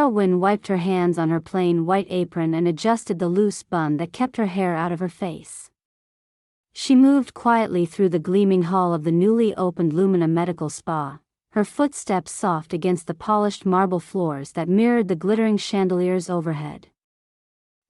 Clara Wynne wiped her hands on her plain white apron and adjusted the loose bun that kept her hair out of her face. She moved quietly through the gleaming hall of the newly opened Lumina Medical Spa, her footsteps soft against the polished marble floors that mirrored the glittering chandeliers overhead.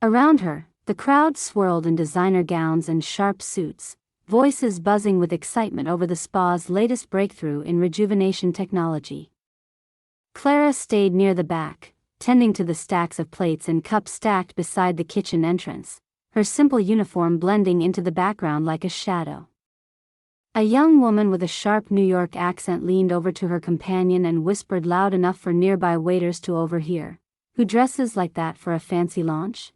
Around her, the crowd swirled in designer gowns and sharp suits, voices buzzing with excitement over the spa's latest breakthrough in rejuvenation technology. Clara stayed near the back, tending to the stacks of plates and cups stacked beside the kitchen entrance, her simple uniform blending into the background like a shadow. A young woman with a sharp New York accent leaned over to her companion and whispered loud enough for nearby waiters to overhear, "Who dresses like that for a fancy launch?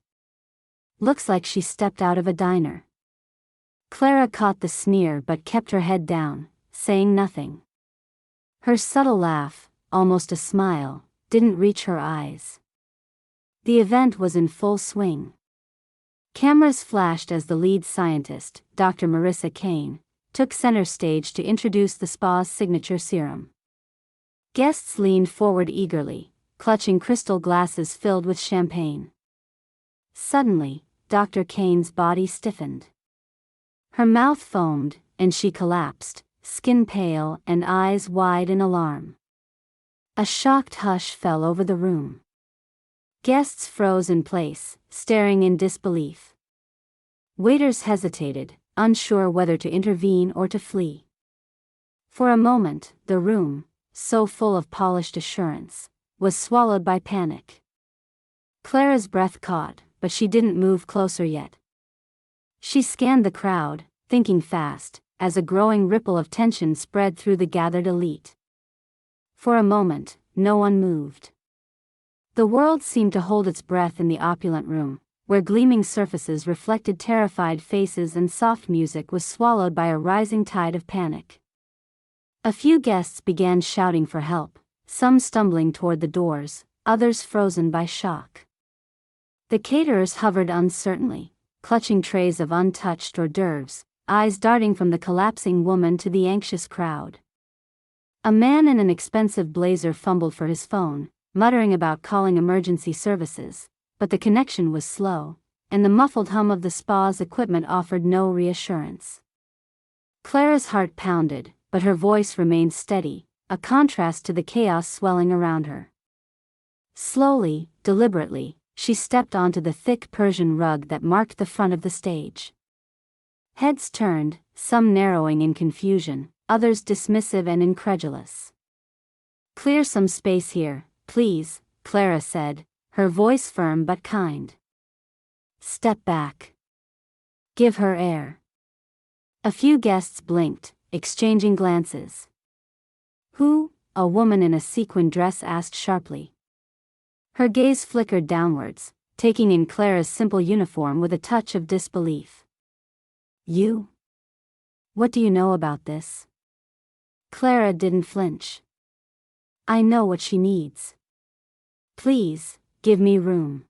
Looks like she stepped out of a diner." Clara caught the sneer but kept her head down, saying nothing. Her subtle laugh, almost a smile, didn't reach her eyes. The event was in full swing. Cameras flashed as the lead scientist, Dr. Marissa Kane, took center stage to introduce the spa's signature serum. Guests leaned forward eagerly, clutching crystal glasses filled with champagne. Suddenly, Dr. Kane's body stiffened. Her mouth foamed, and she collapsed, skin pale and eyes wide in alarm. A shocked hush fell over the room. Guests froze in place, staring in disbelief. Waiters hesitated, unsure whether to intervene or to flee. For a moment, the room, so full of polished assurance, was swallowed by panic. Clara's breath caught, but she didn't move closer yet. She scanned the crowd, thinking fast, as a growing ripple of tension spread through the gathered elite. For a moment, no one moved. The world seemed to hold its breath in the opulent room, where gleaming surfaces reflected terrified faces and soft music was swallowed by a rising tide of panic. A few guests began shouting for help, some stumbling toward the doors, others frozen by shock. The caterers hovered uncertainly, clutching trays of untouched hors d'oeuvres, eyes darting from the collapsing woman to the anxious crowd. A man in an expensive blazer fumbled for his phone, muttering about calling emergency services, but the connection was slow, and the muffled hum of the spa's equipment offered no reassurance. Clara's heart pounded, but her voice remained steady, a contrast to the chaos swelling around her. Slowly, deliberately, she stepped onto the thick Persian rug that marked the front of the stage. Heads turned, some narrowing in confusion, others dismissive and incredulous. "Clear some space here, please," Clara said, her voice firm but kind. "Step back. Give her air." A few guests blinked, exchanging glances. "Who?" a woman in a sequin dress asked sharply. Her gaze flickered downwards, taking in Clara's simple uniform with a touch of disbelief. "You? What do you know about this?" Clara didn't flinch. "I know what she needs. Please, give me room."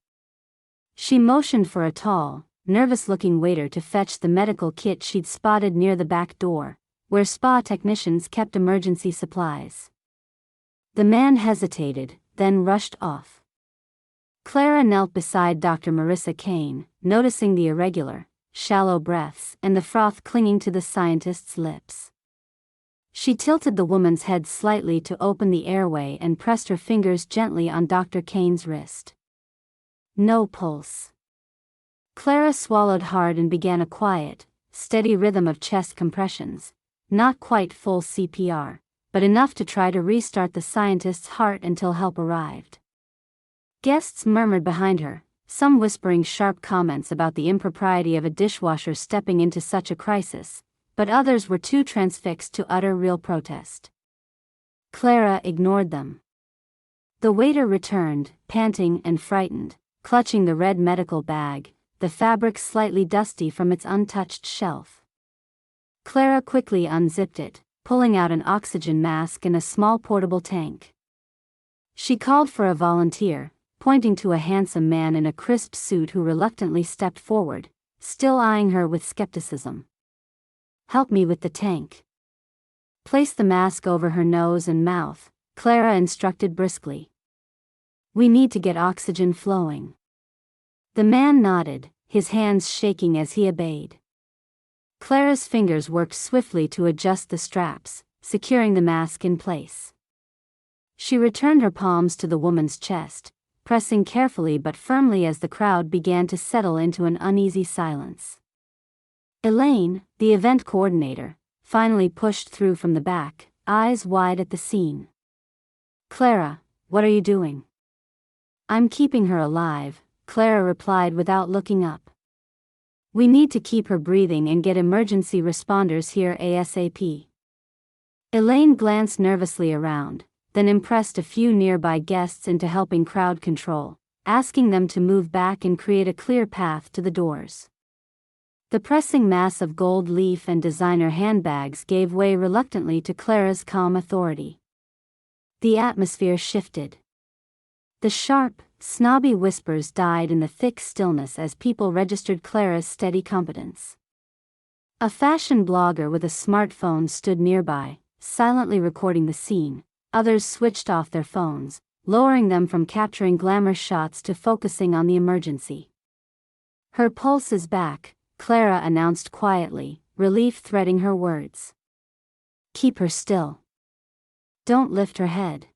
She motioned for a tall, nervous-looking waiter to fetch the medical kit she'd spotted near the back door, where spa technicians kept emergency supplies. The man hesitated, then rushed off. Clara knelt beside Dr. Marissa Kane, noticing the irregular, shallow breaths and the froth clinging to the scientist's lips. She tilted the woman's head slightly to open the airway and pressed her fingers gently on Dr. Kane's wrist. No pulse. Clara swallowed hard and began a quiet, steady rhythm of chest compressions, not quite full CPR, but enough to try to restart the scientist's heart until help arrived. Guests murmured behind her, some whispering sharp comments about the impropriety of a dishwasher stepping into such a crisis, but others were too transfixed to utter real protest. Clara ignored them. The waiter returned, panting and frightened, clutching the red medical bag, the fabric slightly dusty from its untouched shelf. Clara quickly unzipped it, pulling out an oxygen mask and a small portable tank. She called for a volunteer, pointing to a handsome man in a crisp suit who reluctantly stepped forward, still eyeing her with skepticism. "Help me with the tank." "Place the mask over her nose and mouth," Clara instructed briskly. We need to get oxygen flowing. The man nodded, his hands shaking as he obeyed. Clara's fingers worked swiftly to adjust the straps, securing the mask in place. She returned her palms to the woman's chest, pressing carefully but firmly as the crowd began to settle into an uneasy silence. Elaine, the event coordinator, finally pushed through from the back, eyes wide at the scene. "Clara, what are you doing?" "I'm keeping her alive," Clara replied without looking up. "We need to keep her breathing and get emergency responders here ASAP." Elaine glanced nervously around, then impressed a few nearby guests into helping crowd control, asking them to move back and create a clear path to the doors. The pressing mass of gold leaf and designer handbags gave way reluctantly to Clara's calm authority. The atmosphere shifted. The sharp, snobby whispers died in the thick stillness as people registered Clara's steady competence. A fashion blogger with a smartphone stood nearby, silently recording the scene. Others switched off their phones, lowering them from capturing glamour shots to focusing on the emergency. "Her pulse is back," Clara announced quietly, relief threading her words. "Keep her still. Don't lift her head."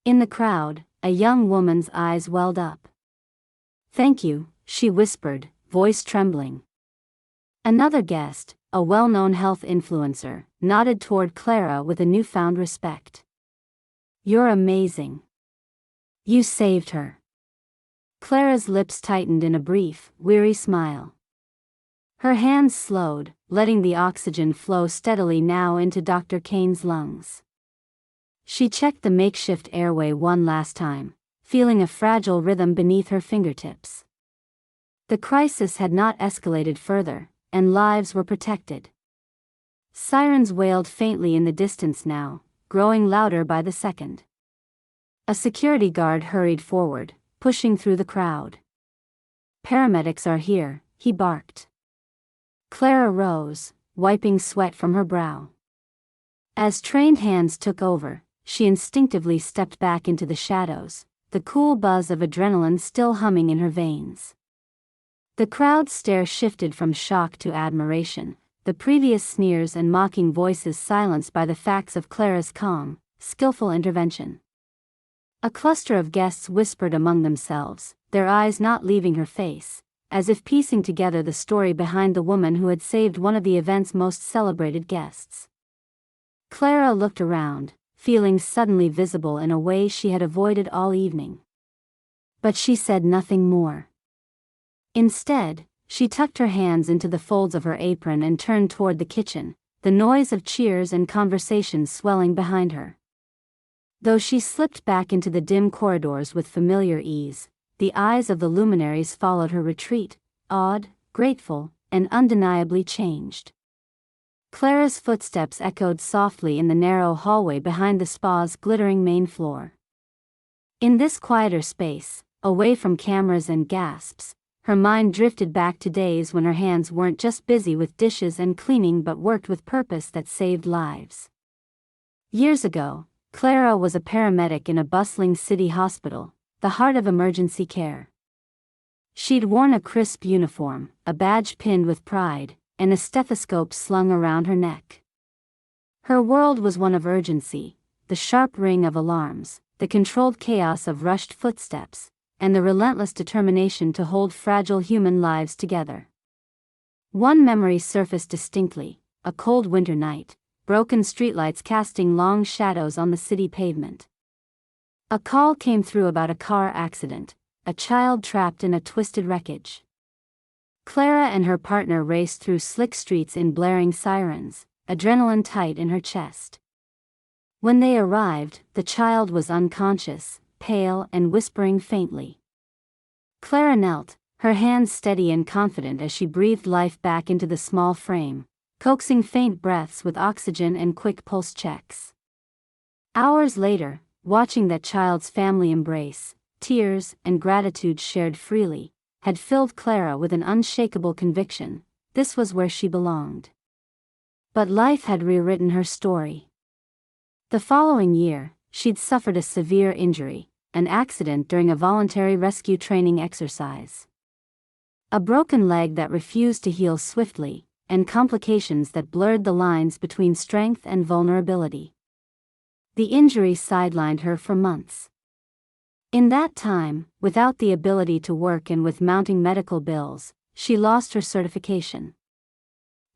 In the crowd, a young woman's eyes welled up. "Thank you," she whispered, voice trembling. Another guest, a well-known health influencer, nodded toward Clara with a newfound respect. "You're amazing. You saved her." Clara's lips tightened in a brief, weary smile. Her hands slowed, letting the oxygen flow steadily now into Dr. Kane's lungs. She checked the makeshift airway one last time, feeling a fragile rhythm beneath her fingertips. The crisis had not escalated further, and lives were protected. Sirens wailed faintly in the distance now, growing louder by the second. A security guard hurried forward, pushing through the crowd. "Paramedics are here," he barked. Clara rose, wiping sweat from her brow. As trained hands took over, she instinctively stepped back into the shadows, the cool buzz of adrenaline still humming in her veins. The crowd's stare shifted from shock to admiration, the previous sneers and mocking voices silenced by the facts of Clara's calm, skillful intervention. A cluster of guests whispered among themselves, their eyes not leaving her face, as if piecing together the story behind the woman who had saved one of the event's most celebrated guests. Clara looked around, feeling suddenly visible in a way she had avoided all evening. But she said nothing more. Instead, she tucked her hands into the folds of her apron and turned toward the kitchen, the noise of cheers and conversation swelling behind her. Though she slipped back into the dim corridors with familiar ease, the eyes of the luminaries followed her retreat, awed, grateful, and undeniably changed. Clara's footsteps echoed softly in the narrow hallway behind the spa's glittering main floor. In this quieter space, away from cameras and gasps, her mind drifted back to days when her hands weren't just busy with dishes and cleaning but worked with purpose that saved lives. Years ago, Clara was a paramedic in a bustling city hospital, the heart of emergency care. She'd worn a crisp uniform, a badge pinned with pride, and a stethoscope slung around her neck. Her world was one of urgency, the sharp ring of alarms, the controlled chaos of rushed footsteps, and the relentless determination to hold fragile human lives together. One memory surfaced distinctly, a cold winter night, broken streetlights casting long shadows on the city pavement. A call came through about a car accident, a child trapped in a twisted wreckage. Clara and her partner raced through slick streets in blaring sirens, adrenaline tight in her chest. When they arrived, the child was unconscious, pale and whispering faintly. Clara knelt, her hands steady and confident as she breathed life back into the small frame, coaxing faint breaths with oxygen and quick pulse checks. Hours later, watching that child's family embrace, tears and gratitude shared freely, had filled Clara with an unshakable conviction: this was where she belonged. But life had rewritten her story. The following year, she'd suffered a severe injury, an accident during a voluntary rescue training exercise. A broken leg that refused to heal swiftly, and complications that blurred the lines between strength and vulnerability. The injury sidelined her for months. In that time, without the ability to work and with mounting medical bills, she lost her certification.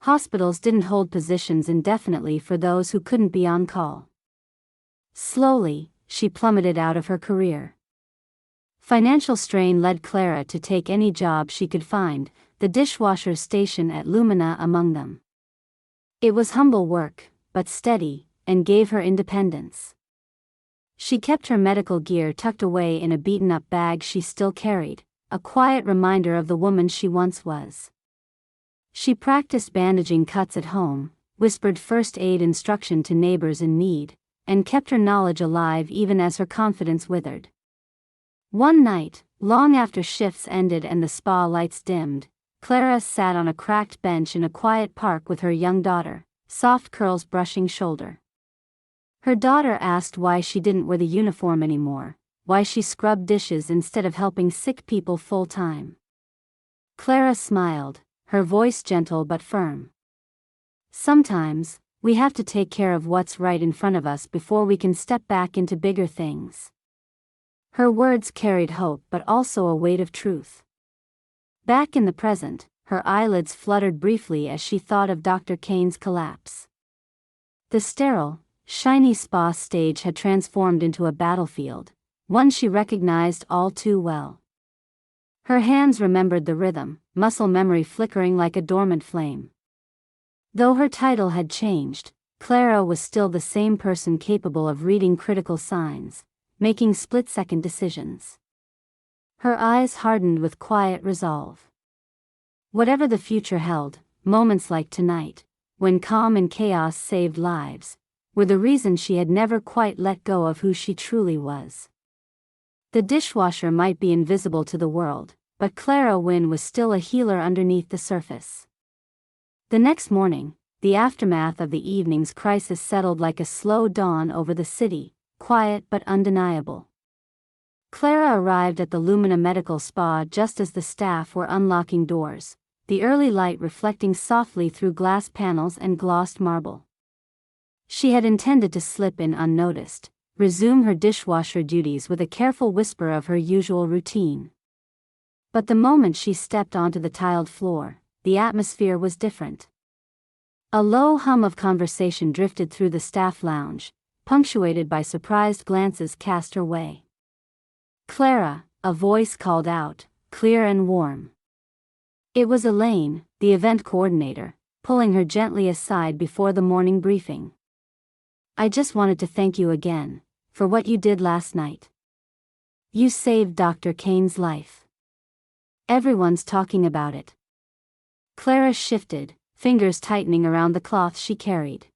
Hospitals didn't hold positions indefinitely for those who couldn't be on call. Slowly, she plummeted out of her career. Financial strain led Clara to take any job she could find, the dishwasher's station at Lumina among them. It was humble work, but steady, and gave her independence. She kept her medical gear tucked away in a beaten-up bag she still carried, a quiet reminder of the woman she once was. She practiced bandaging cuts at home, whispered first aid instruction to neighbors in need, and kept her knowledge alive even as her confidence withered. One night, long after shifts ended and the spa lights dimmed, Clara sat on a cracked bench in a quiet park with her young daughter, soft curls brushing shoulder. Her daughter asked why she didn't wear the uniform anymore, why she scrubbed dishes instead of helping sick people full-time. Clara smiled, her voice gentle but firm. Sometimes, we have to take care of what's right in front of us before we can step back into bigger things. Her words carried hope but also a weight of truth. Back in the present, her eyelids fluttered briefly as she thought of Dr. Kane's collapse. The sterile, shiny spa stage had transformed into a battlefield, one she recognized all too well. Her hands remembered the rhythm, muscle memory flickering like a dormant flame. Though her title had changed, Clara was still the same person capable of reading critical signs, making split-second decisions. Her eyes hardened with quiet resolve. Whatever the future held, moments like tonight, when calm and chaos saved lives, were the reason she had never quite let go of who she truly was. The dishwasher might be invisible to the world, but Clara Wynne was still a healer underneath the surface. The next morning, the aftermath of the evening's crisis settled like a slow dawn over the city, quiet but undeniable. Clara arrived at the Lumina Medical Spa just as the staff were unlocking doors, the early light reflecting softly through glass panels and glossed marble. She had intended to slip in unnoticed, resume her dishwasher duties with a careful whisper of her usual routine. But the moment she stepped onto the tiled floor, the atmosphere was different. A low hum of conversation drifted through the staff lounge, punctuated by surprised glances cast her way. "Clara," a voice called out, clear and warm. It was Elaine, the event coordinator, pulling her gently aside before the morning briefing. "I just wanted to thank you again, for what you did last night. You saved Dr. Kane's life. Everyone's talking about it." Clara shifted, fingers tightening around the cloth she carried.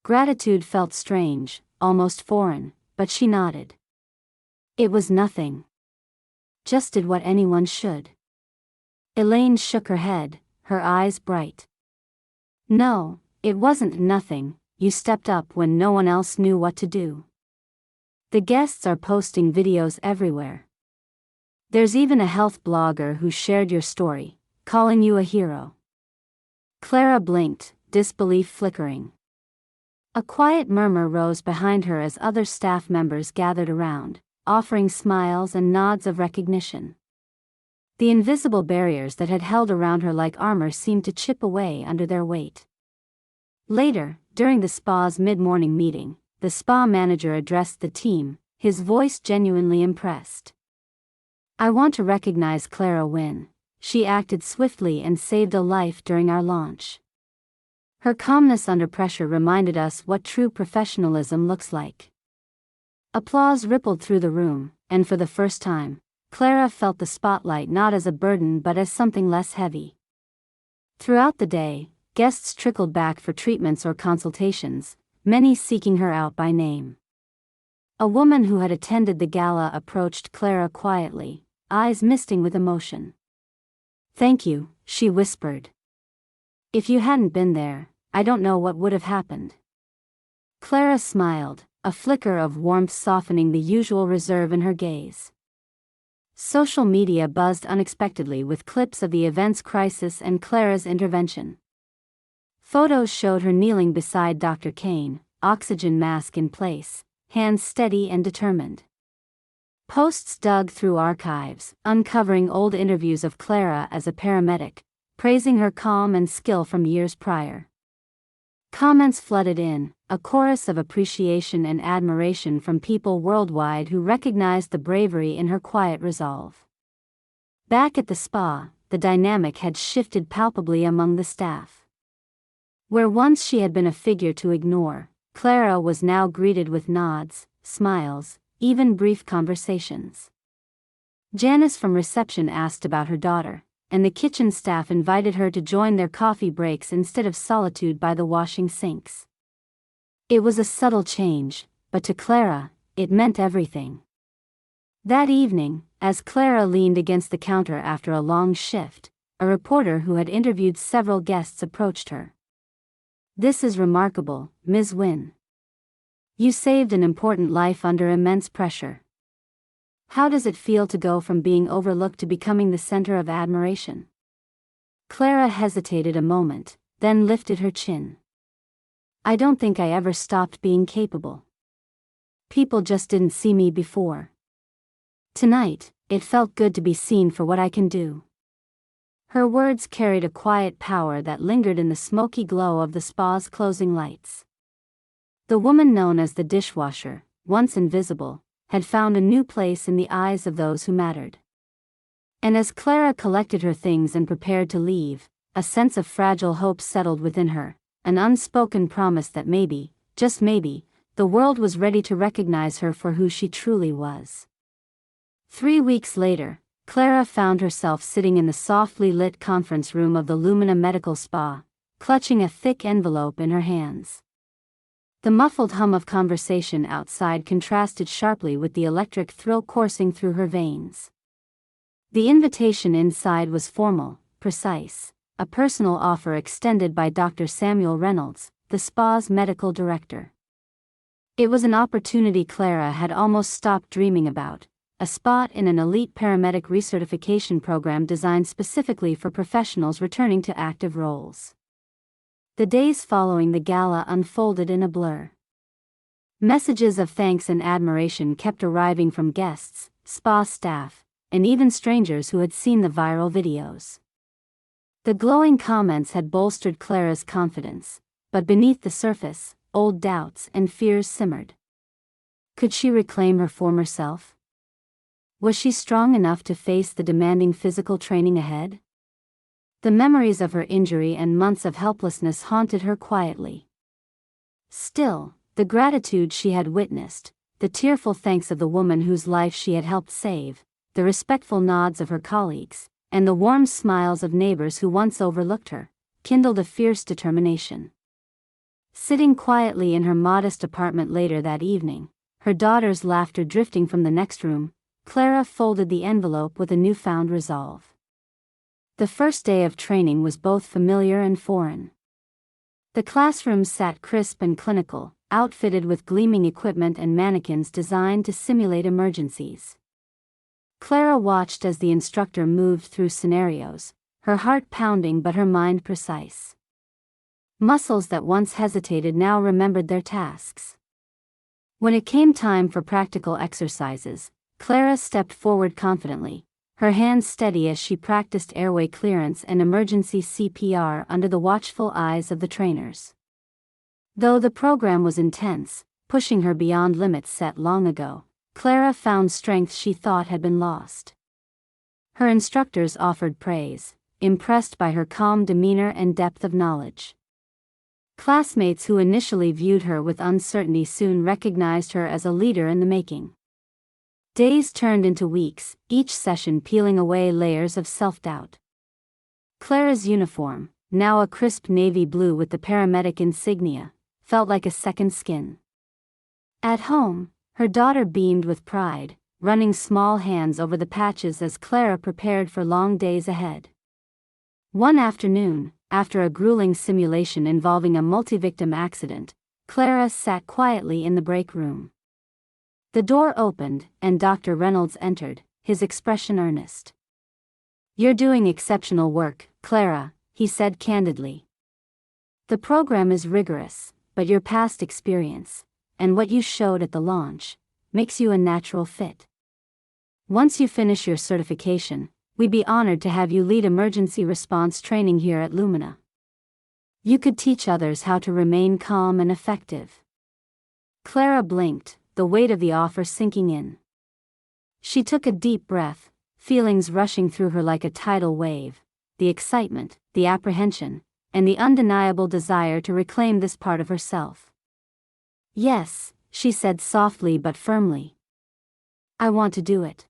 Gratitude felt strange, almost foreign, but she nodded. "It was nothing. Just did what anyone should." Elaine shook her head, her eyes bright. "No, it wasn't nothing, you stepped up when no one else knew what to do. The guests are posting videos everywhere. There's even a health blogger who shared your story, calling you a hero." Clara blinked, disbelief flickering. A quiet murmur rose behind her as other staff members gathered around, offering smiles and nods of recognition. The invisible barriers that had held around her like armor seemed to chip away under their weight. Later, during the spa's mid-morning meeting, the spa manager addressed the team, his voice genuinely impressed. "I want to recognize Clara Wynne. She acted swiftly and saved a life during our launch. Her calmness under pressure reminded us what true professionalism looks like." Applause rippled through the room, and for the first time, Clara felt the spotlight not as a burden but as something less heavy. Throughout the day, guests trickled back for treatments or consultations, many seeking her out by name. A woman who had attended the gala approached Clara quietly, eyes misting with emotion. "Thank you," she whispered. "If you hadn't been there, I don't know what would have happened." Clara smiled, a flicker of warmth softening the usual reserve in her gaze. Social media buzzed unexpectedly with clips of the event's crisis and Clara's intervention. Photos showed her kneeling beside Dr. Kane, oxygen mask in place, hands steady and determined. Posts dug through archives, uncovering old interviews of Clara as a paramedic, praising her calm and skill from years prior. Comments flooded in, a chorus of appreciation and admiration from people worldwide who recognized the bravery in her quiet resolve. Back at the spa, the dynamic had shifted palpably among the staff. Where once she had been a figure to ignore, Clara was now greeted with nods, smiles, even brief conversations. Janice from reception asked about her daughter, and the kitchen staff invited her to join their coffee breaks instead of solitude by the washing sinks. It was a subtle change, but to Clara, it meant everything. That evening, as Clara leaned against the counter after a long shift, a reporter who had interviewed several guests approached her. "This is remarkable, Ms. Wynne. You saved an important life under immense pressure. How does it feel to go from being overlooked to becoming the center of admiration?" Clara hesitated a moment, then lifted her chin. "I don't think I ever stopped being capable. People just didn't see me before. Tonight, it felt good to be seen for what I can do." Her words carried a quiet power that lingered in the smoky glow of the spa's closing lights. The woman known as the dishwasher, once invisible, had found a new place in the eyes of those who mattered. And as Clara collected her things and prepared to leave, a sense of fragile hope settled within her, an unspoken promise that maybe, just maybe, the world was ready to recognize her for who she truly was. 3 weeks later, Clara found herself sitting in the softly lit conference room of the Lumina Medical Spa, clutching a thick envelope in her hands. The muffled hum of conversation outside contrasted sharply with the electric thrill coursing through her veins. The invitation inside was formal, precise, a personal offer extended by Dr. Samuel Reynolds, the spa's medical director. It was an opportunity Clara had almost stopped dreaming about, a spot in an elite paramedic recertification program designed specifically for professionals returning to active roles. The days following the gala unfolded in a blur. Messages of thanks and admiration kept arriving from guests, spa staff, and even strangers who had seen the viral videos. The glowing comments had bolstered Clara's confidence, but beneath the surface, old doubts and fears simmered. Could she reclaim her former self? Was she strong enough to face the demanding physical training ahead? The memories of her injury and months of helplessness haunted her quietly. Still, the gratitude she had witnessed, the tearful thanks of the woman whose life she had helped save, the respectful nods of her colleagues, and the warm smiles of neighbors who once overlooked her, kindled a fierce determination. Sitting quietly in her modest apartment later that evening, her daughter's laughter drifting from the next room, Clara folded the envelope with a newfound resolve. The first day of training was both familiar and foreign. The classrooms sat crisp and clinical, outfitted with gleaming equipment and mannequins designed to simulate emergencies. Clara watched as the instructor moved through scenarios, her heart pounding but her mind precise. Muscles that once hesitated now remembered their tasks. When it came time for practical exercises, Clara stepped forward confidently, her hands steady as she practiced airway clearance and emergency CPR under the watchful eyes of the trainers. Though the program was intense, pushing her beyond limits set long ago, Clara found strength she thought had been lost. Her instructors offered praise, impressed by her calm demeanor and depth of knowledge. Classmates who initially viewed her with uncertainty soon recognized her as a leader in the making. Days turned into weeks, each session peeling away layers of self-doubt. Clara's uniform, now a crisp navy blue with the paramedic insignia, felt like a second skin. At home, her daughter beamed with pride, running small hands over the patches as Clara prepared for long days ahead. One afternoon, after a grueling simulation involving a multi-victim accident, Clara sat quietly in the break room. The door opened, and Dr. Reynolds entered, his expression earnest. "You're doing exceptional work, Clara," he said candidly. "The program is rigorous, but your past experience, and what you showed at the launch, makes you a natural fit. Once you finish your certification, we'd be honored to have you lead emergency response training here at Lumina. You could teach others how to remain calm and effective." Clara blinked, the weight of the offer sinking in. She took a deep breath, feelings rushing through her like a tidal wave, the excitement, the apprehension, and the undeniable desire to reclaim this part of herself. "Yes," she said softly but firmly. "I want to do it."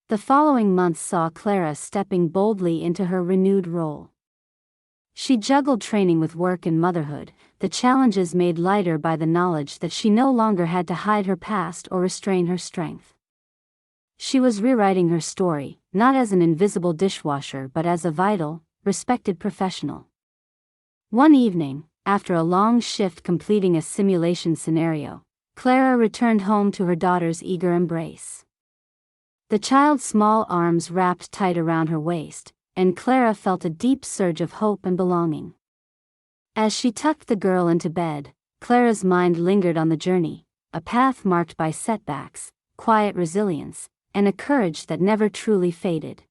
The following months saw Clara stepping boldly into her renewed role. She juggled training with work and motherhood, the challenges made lighter by the knowledge that she no longer had to hide her past or restrain her strength. She was rewriting her story, not as an invisible dishwasher but as a vital, respected professional. One evening, after a long shift completing a simulation scenario, Clara returned home to her daughter's eager embrace. The child's small arms wrapped tight around her waist, and Clara felt a deep surge of hope and belonging. As she tucked the girl into bed, Clara's mind lingered on the journey, a path marked by setbacks, quiet resilience, and a courage that never truly faded.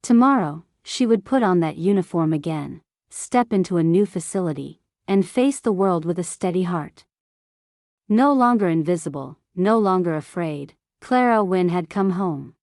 Tomorrow, she would put on that uniform again, step into a new facility, and face the world with a steady heart. No longer invisible, no longer afraid, Clara Wynne had come home.